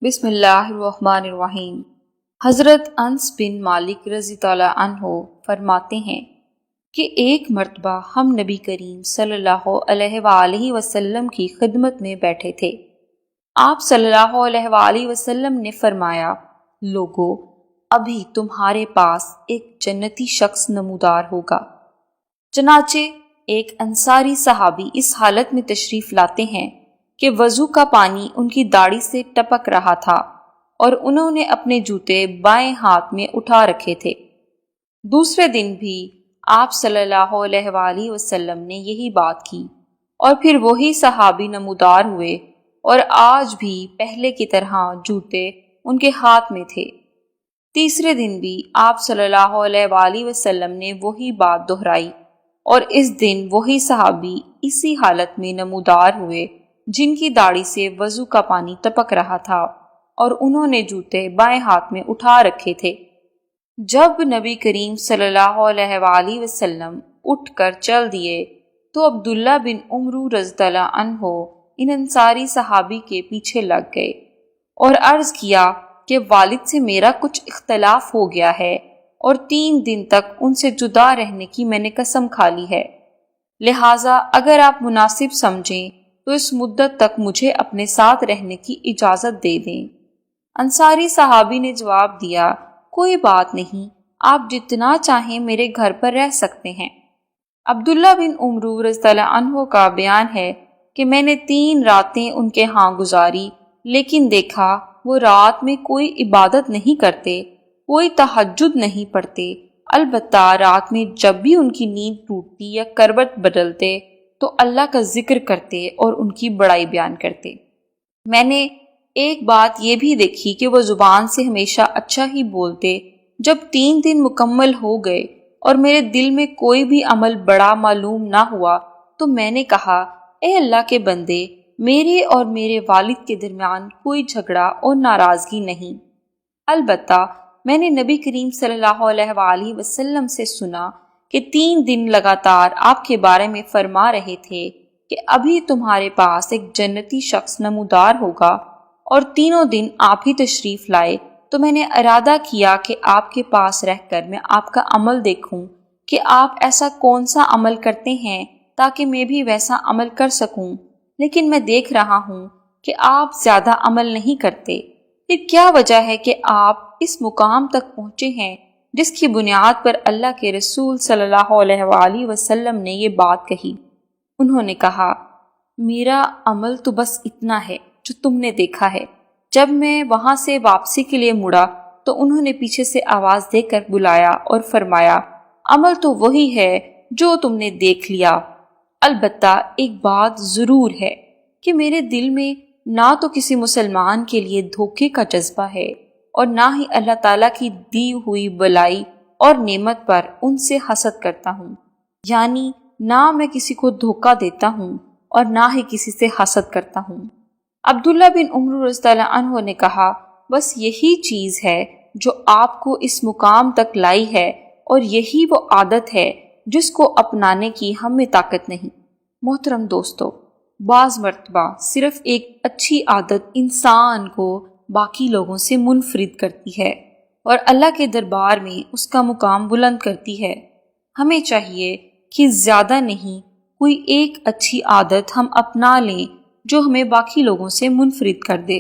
بسم اللہ الرحمن الرحیم۔ حضرت انس بن مالک رضی اللہ عنہ فرماتے ہیں کہ ایک مرتبہ ہم نبی کریم صلی اللہ علیہ وآلہ وسلم کی خدمت میں بیٹھے تھے۔ آپ صلی اللہ علیہ وآلہ وسلم نے فرمایا، لوگو، ابھی تمہارے پاس ایک جنتی شخص نمودار ہوگا۔ چنانچہ ایک انصاری صحابی اس حالت میں تشریف لاتے ہیں کہ وضو کا پانی ان کی داڑھی سے ٹپک رہا تھا اور انہوں نے اپنے جوتے بائیں ہاتھ میں اٹھا رکھے تھے۔ دوسرے دن بھی آپ صلی اللہ علیہ وآلہ وسلم نے یہی بات کی اور پھر وہی صحابی نمودار ہوئے اور آج بھی پہلے کی طرح جوتے ان کے ہاتھ میں تھے۔ تیسرے دن بھی آپ صلی اللہ علیہ وآلہ وسلم نے وہی بات دہرائی اور اس دن وہی صحابی اسی حالت میں نمودار ہوئے جن کی داڑھی سے وضو کا پانی ٹپک رہا تھا اور انہوں نے جوتے بائیں ہاتھ میں اٹھا رکھے تھے۔ جب نبی کریم صلی اللہ علیہ وآلہ وسلم اٹھ کر چل دیے تو عبداللہ بن عمرو رضی اللہ عنہ ان انصاری صحابی کے پیچھے لگ گئے اور عرض کیا کہ والد سے میرا کچھ اختلاف ہو گیا ہے اور 3 دن تک ان سے جدا رہنے کی میں نے قسم کھا لی ہے، لہٰذا اگر آپ مناسب سمجھیں تو اس مدت تک مجھے اپنے ساتھ رہنے کی اجازت دے دیں۔ انصاری صحابی نے جواب دیا، کوئی بات نہیں، آپ جتنا چاہیں میرے گھر پر رہ سکتے ہیں۔ عبداللہ بن عمرو رضی اللہ عنہ کا بیان ہے کہ میں نے 3 راتیں ان کے ہاں گزاری، لیکن دیکھا وہ رات میں کوئی عبادت نہیں کرتے، کوئی تہجد نہیں پڑھتے، البتہ رات میں جب بھی ان کی نیند ٹوٹتی یا کروٹ بدلتے تو اللہ کا ذکر کرتے اور ان کی بڑائی بیان کرتے۔ میں نے ایک بات یہ بھی دیکھی کہ وہ زبان سے ہمیشہ اچھا ہی بولتے۔ جب 3 دن مکمل ہو گئے اور میرے دل میں کوئی بھی عمل بڑا معلوم نہ ہوا تو میں نے کہا، اے اللہ کے بندے، میرے اور میرے والد کے درمیان کوئی جھگڑا اور ناراضگی نہیں، البتہ میں نے نبی کریم صلی اللہ علیہ وآلہ وسلم سے سنا کہ 3 دن لگاتار آپ کے بارے میں فرما رہے تھے کہ ابھی تمہارے پاس ایک جنتی شخص نمودار ہوگا، اور تینوں دن آپ ہی تشریف لائے تو میں نے ارادہ کیا کہ آپ کے پاس رہ کر میں آپ کا عمل دیکھوں کہ آپ ایسا کون سا عمل کرتے ہیں تاکہ میں بھی ویسا عمل کر سکوں، لیکن میں دیکھ رہا ہوں کہ آپ زیادہ عمل نہیں کرتے۔ پھر کیا وجہ ہے کہ آپ اس مقام تک پہنچے ہیں جس کی بنیاد پر اللہ کے رسول صلی اللہ علیہ وآلہ وسلم نے یہ بات کہی؟ انہوں نے کہا، میرا عمل تو بس اتنا ہے جو تم نے دیکھا ہے۔ جب میں وہاں سے واپسی کے لیے مڑا تو انہوں نے پیچھے سے آواز دے کر بلایا اور فرمایا، عمل تو وہی ہے جو تم نے دیکھ لیا، البتہ ایک بات ضرور ہے کہ میرے دل میں نہ تو کسی مسلمان کے لیے دھوکے کا جذبہ ہے اور نہ ہی اللہ تعالیٰ کی دی ہوئی بلائی اور نعمت پر ان سے حسد کرتا ہوں، یعنی نہ میں کسی کو دھوکہ دیتا ہوں اور نہ ہی کسی سے حسد کرتا ہوں۔ عبداللہ بن عمرو رضی اللہ عنہ نے کہا، بس یہی چیز ہے جو آپ کو اس مقام تک لائی ہے اور یہی وہ عادت ہے جس کو اپنانے کی ہم میں طاقت نہیں۔ محترم دوستو، بعض مرتبہ صرف ایک اچھی عادت انسان کو باقی لوگوں سے منفرد کرتی ہے اور اللہ کے دربار میں اس کا مقام بلند کرتی ہے۔ ہمیں چاہیے کہ زیادہ نہیں، کوئی ایک اچھی عادت ہم اپنا لیں جو ہمیں باقی لوگوں سے منفرد کر دے۔